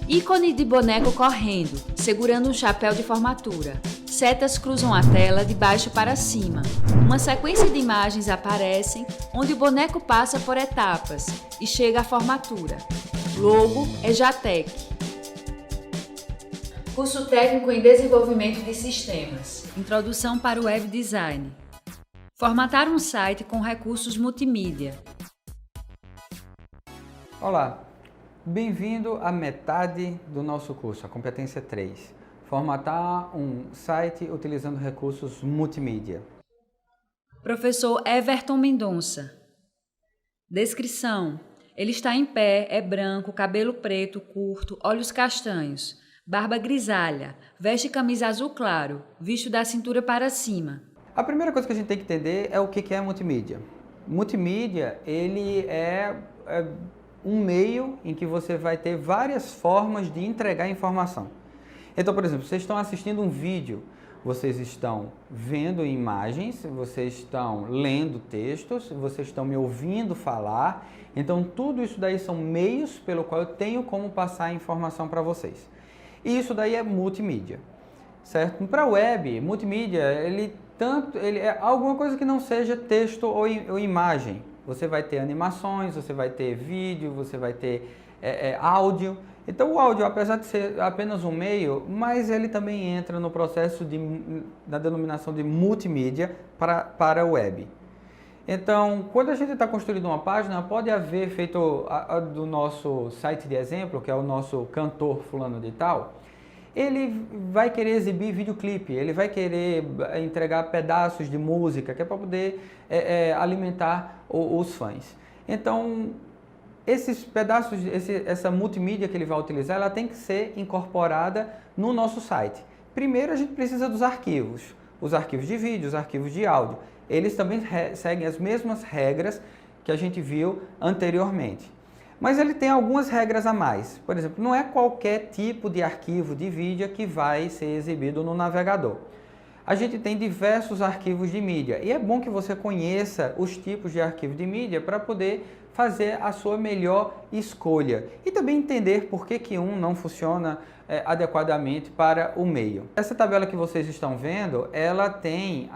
Ícone de boneco correndo, segurando um chapéu de formatura. Setas cruzam a tela de baixo para cima. Uma sequência de imagens aparecem, onde o boneco passa por etapas e chega à formatura. Logo é Jatec. Curso técnico em desenvolvimento de sistemas. Introdução para o web design. Formatar um site com recursos multimídia. Olá, bem-vindo à metade do nosso curso, a competência 3. Formatar um site utilizando recursos multimídia. Professor Everton Mendonça. Descrição. Ele está em pé, é branco, cabelo preto, curto, olhos castanhos, barba grisalha, veste camisa azul claro, visto da cintura para cima. A primeira coisa que a gente tem que entender é o que é multimídia. Multimídia, ele é um meio em que você vai ter várias formas de entregar informação. Então, por exemplo, vocês estão assistindo um vídeo, vocês estão vendo imagens, vocês estão lendo textos, vocês estão me ouvindo falar. Então, tudo isso daí são meios pelo qual eu tenho como passar a informação para vocês. E isso daí é multimídia, certo? Para a web, multimídia, ele é alguma coisa que não seja texto ou imagem. Você vai ter animações, você vai ter vídeo, você vai ter áudio. Então o áudio, apesar de ser apenas um meio, mas ele também entra no processo da denominação de multimídia para a web. Então, quando a gente está construindo uma página, pode haver feito do nosso site de exemplo, que é o nosso cantor fulano de tal, ele vai querer exibir videoclipe, ele vai querer entregar pedaços de música, que é para poder alimentar os fãs. Então, esses pedaços, essa multimídia que ele vai utilizar, ela tem que ser incorporada no nosso site. Primeiro, a gente precisa dos arquivos, os arquivos de vídeo, os arquivos de áudio. Eles também seguem as mesmas regras que a gente viu anteriormente. Mas ele tem algumas regras a mais. Por exemplo, não é qualquer tipo de arquivo de vídeo que vai ser exibido no navegador. A gente tem diversos arquivos de mídia e é bom que você conheça os tipos de arquivo de mídia para poder fazer a sua melhor escolha e também entender por que um não funciona adequadamente para o meio. Essa tabela que vocês estão vendo, ela tem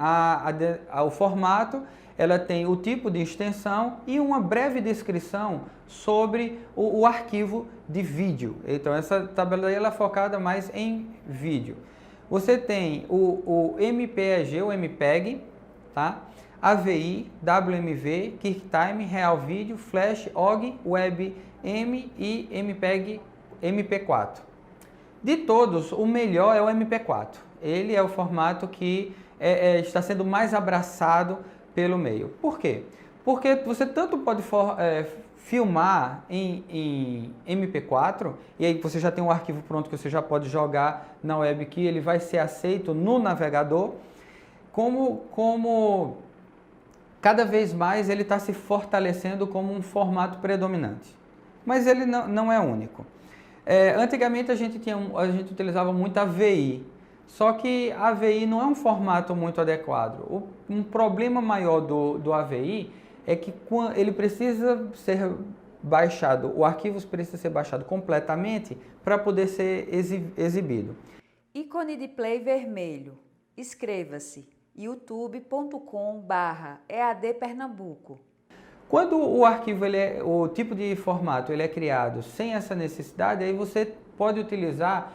o formato, ela tem o tipo de extensão e uma breve descrição sobre o arquivo de vídeo. Então essa tabela aí, ela é focada mais em vídeo. Você tem o MPEG, o MPEG, tá? AVI, WMV, QuickTime, Real Video, Flash, OGG, WebM e MPEG, MP4. De todos, o melhor é o MP4. Ele é o formato que está sendo mais abraçado pelo meio. Por quê? Porque você tanto pode filmar em MP4, e aí você já tem um arquivo pronto que você já pode jogar na web, que ele vai ser aceito no navegador, como cada vez mais ele está se fortalecendo como um formato predominante. Mas ele não é único. Antigamente a gente utilizava muito AVI, só que a AVI não é um formato muito adequado. Um problema maior do AVI é que ele precisa ser baixado, o arquivo precisa ser baixado completamente para poder ser exibido. Ícone de play vermelho. Inscreva-se youtube.com/EAD Pernambuco. Quando o arquivo, o tipo de formato ele é criado sem essa necessidade, aí você pode utilizar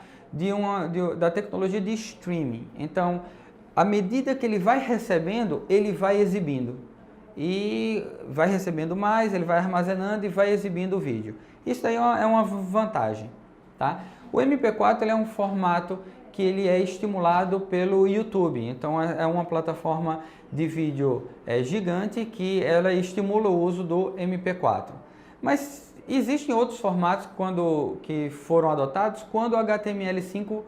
da tecnologia de streaming. Então, à medida que ele vai recebendo, ele vai exibindo. E vai recebendo mais, ele vai armazenando e vai exibindo o vídeo. Isso aí é uma vantagem, tá? O MP4 ele é um formato que ele é estimulado pelo YouTube. Então é uma plataforma de vídeo gigante que ela estimula o uso do MP4. Mas existem outros formatos que foram adotados quando o HTML5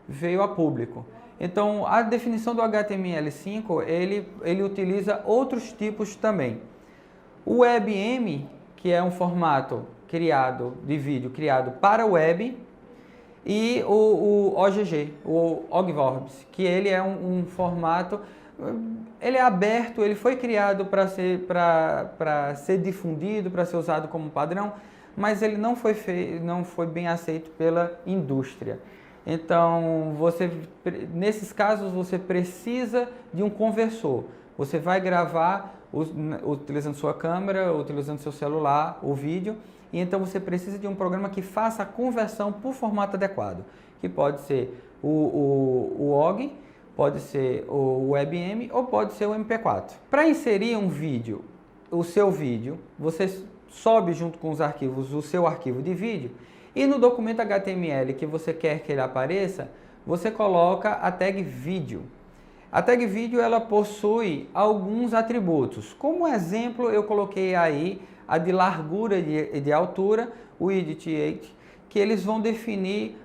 veio a público. Então, a definição do HTML5, ele utiliza outros tipos também. O WebM, que é um formato de vídeo criado para web, e o OGG, o Ogvorbs, que ele é um formato, ele é aberto, ele foi criado para ser difundido, para ser usado como padrão, mas ele não foi bem aceito pela indústria. Então, nesses casos, você precisa de um conversor. Você vai gravar utilizando sua câmera, utilizando seu celular, o vídeo, e então você precisa de um programa que faça a conversão por formato adequado, que pode ser o OGG, pode ser o WebM ou pode ser o MP4. Para inserir um vídeo, o seu vídeo, você sobe junto com os arquivos o seu arquivo de vídeo e no documento HTML que você quer que ele apareça, você coloca a tag vídeo. A tag vídeo ela possui alguns atributos. Como exemplo, eu coloquei aí a de largura e de altura, o width, que eles vão definir,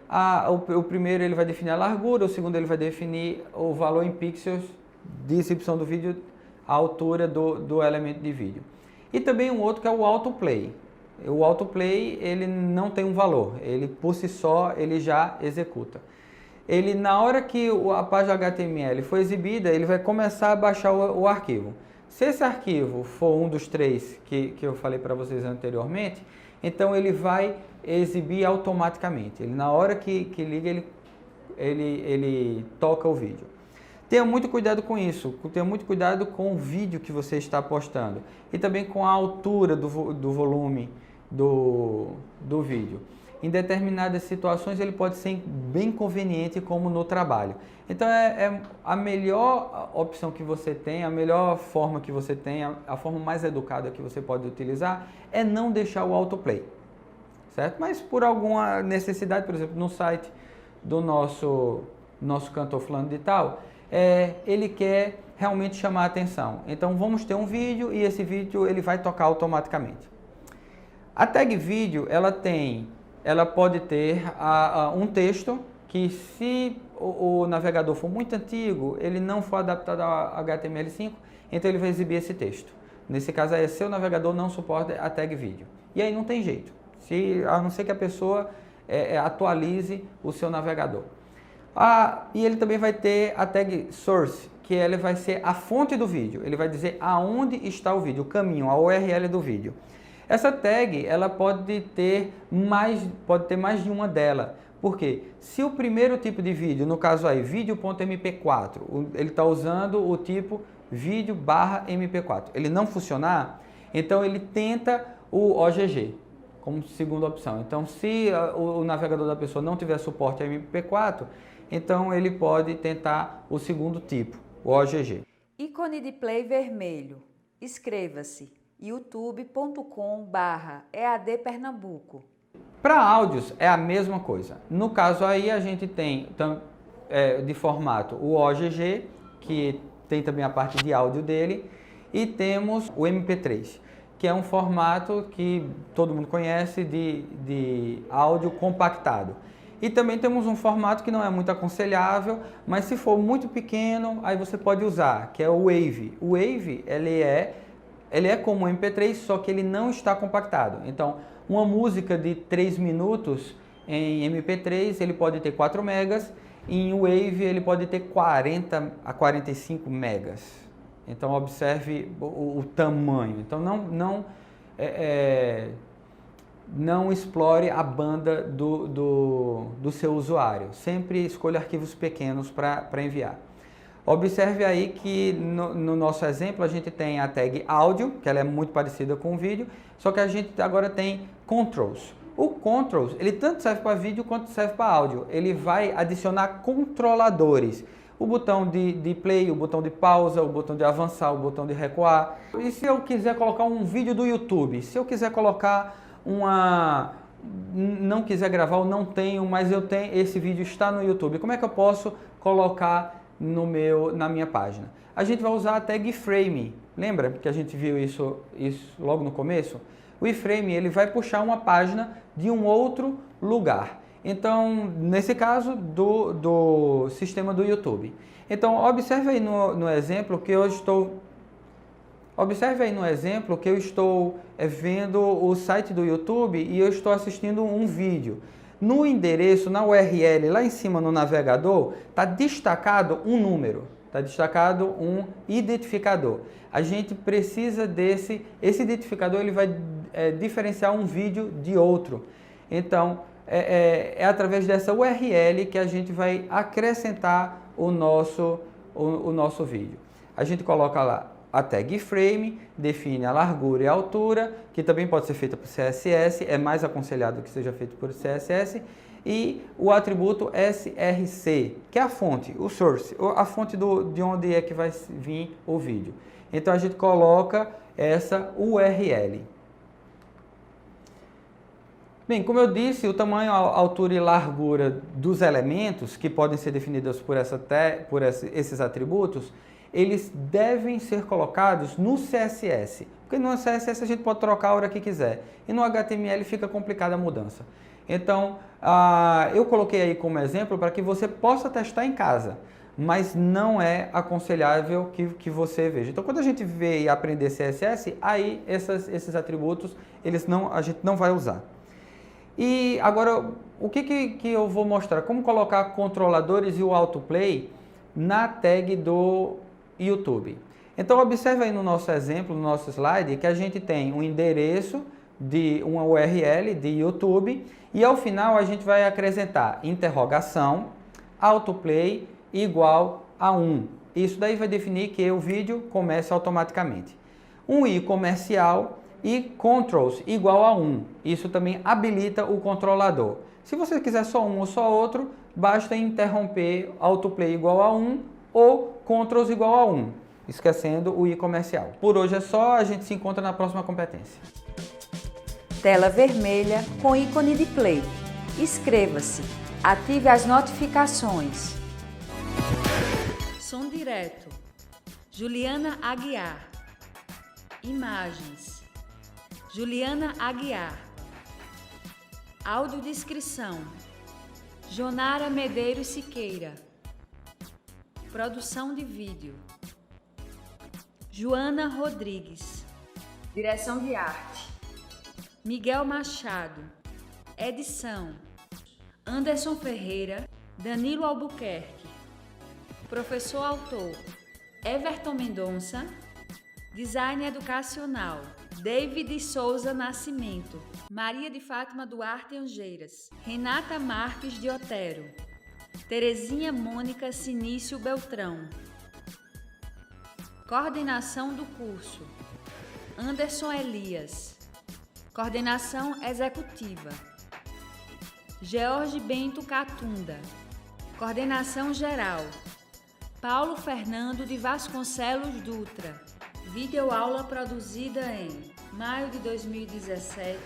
o primeiro ele vai definir a largura, o segundo ele vai definir o valor em pixels de exibição do vídeo, a altura do elemento de vídeo. E também um outro que é o autoplay. O autoplay ele não tem um valor, ele por si só ele já executa. Ele, na hora que a página HTML for exibida, ele vai começar a baixar o arquivo. Se esse arquivo for um dos três que eu falei para vocês anteriormente, então ele vai exibir automaticamente. Ele, na hora que liga, ele toca o vídeo. Tenha muito cuidado com isso, tenha muito cuidado com o vídeo que você está postando e também com a altura do volume do vídeo. Em determinadas situações ele pode ser bem conveniente, como no trabalho. Então é a melhor opção que você tem, a melhor forma que você tem, a forma mais educada que você pode utilizar é não deixar o autoplay, certo? Mas por alguma necessidade, por exemplo, no site do nosso cantor fulano de tal, ele quer realmente chamar a atenção. Então vamos ter um vídeo e esse vídeo ele vai tocar automaticamente. A tag vídeo ela pode ter um texto que, se o navegador for muito antigo, ele não for adaptado a HTML5, então ele vai exibir esse texto. Nesse caso aí, seu navegador não suporta a tag vídeo. E aí não tem jeito, a não ser que a pessoa atualize o seu navegador. E ele também vai ter a tag source, que ele vai ser a fonte do vídeo. Ele vai dizer aonde está o vídeo, o caminho, a URL do vídeo. Essa tag ela pode ter mais de uma dela. Por quê? Se o primeiro tipo de vídeo, no caso aí, vídeo.mp4, ele está usando o tipo vídeo/mp4, ele não funcionar, então ele tenta o OGG como segunda opção. Então, se o navegador da pessoa não tiver suporte a MP4, então ele pode tentar o segundo tipo, o OGG. Ícone de play vermelho. Inscreva-se. youtube.com/EAD Pernambuco. Para áudios é a mesma coisa. No caso aí a gente tem de formato o OGG, que tem também a parte de áudio dele, e temos o MP3, que é um formato que todo mundo conhece de áudio compactado. E também temos um formato que não é muito aconselhável, mas se for muito pequeno, aí você pode usar, que é o Wave. O Wave, ele é como o MP3, só que ele não está compactado. Então, uma música de 3 minutos em MP3, ele pode ter 4 megas, e em Wave ele pode ter 40 a 45 megas. Então, observe o tamanho. Então, não explore a banda do seu usuário. Sempre escolha arquivos pequenos para enviar. Observe aí que no nosso exemplo a gente tem a tag áudio, que ela é muito parecida com o vídeo, só que a gente agora tem controls. O controls, ele tanto serve para vídeo quanto serve para áudio. Ele vai adicionar controladores. O botão de play, o botão de pausa, o botão de avançar, o botão de recuar. E se eu quiser colocar um vídeo do YouTube, se eu quiser colocar não quiser gravar ou não tenho, mas esse vídeo está no YouTube, como é que eu posso colocar na minha página? A gente vai usar a tag frame. Lembra que a gente viu isso logo no começo? O iframe ele vai puxar uma página de um outro lugar. Então, nesse caso, do sistema do YouTube. Então, observe aí no exemplo que eu estou vendo o site do YouTube e eu estou assistindo um vídeo. No endereço, na URL, lá em cima no navegador, está destacado um número. está destacado um identificador. A gente precisa esse identificador, ele vai diferenciar um vídeo de outro. Então, é através dessa URL que a gente vai acrescentar o nosso vídeo. A gente coloca lá a tag frame, define a largura e a altura, que também pode ser feita por CSS, é mais aconselhado que seja feito por CSS, e o atributo src, que é a fonte, o source, a fonte de onde é que vai vir o vídeo. Então a gente coloca essa URL. Bem, como eu disse, o tamanho, a altura e largura dos elementos, que podem ser definidos por esses atributos, eles devem ser colocados no CSS. Porque no CSS a gente pode trocar a hora que quiser. E no HTML fica complicada a mudança. Então, eu coloquei aí como exemplo para que você possa testar em casa. Mas não é aconselhável que você veja. Então, quando a gente vê e aprender CSS, aí esses atributos a gente não vai usar. E agora, o que eu vou mostrar? Como colocar controladores e o autoplay na tag do YouTube. Então, observe aí no nosso exemplo, no nosso slide, que a gente tem um endereço de uma URL de YouTube e ao final a gente vai acrescentar interrogação, autoplay igual a 1. Isso daí vai definir que o vídeo começa automaticamente. Um i comercial e controls igual a 1. Isso também habilita o controlador. Se você quiser só um ou só outro, basta interromper autoplay igual a 1 ou controls igual a 1, esquecendo o i comercial. Por hoje é só, a gente se encontra na próxima competência. Tela vermelha com ícone de play. Inscreva-se. Ative as notificações. Som direto. Juliana Aguiar. Imagens. Juliana Aguiar. Audiodescrição. Jonara Medeiros Siqueira. Produção de vídeo. Joana Rodrigues. Direção de arte. Miguel Machado. Edição. Anderson Ferreira. Danilo Albuquerque. Professor autor. Everton Mendonça. Design educacional. David Souza Nascimento. Maria de Fátima Duarte Angeiras. Renata Marques de Otero. Terezinha Mônica Sinício Beltrão. Coordenação do curso. Anderson Elias. Coordenação executiva. George Bento Catunda. Coordenação geral. Paulo Fernando de Vasconcelos Dutra. Videoaula produzida em maio de 2017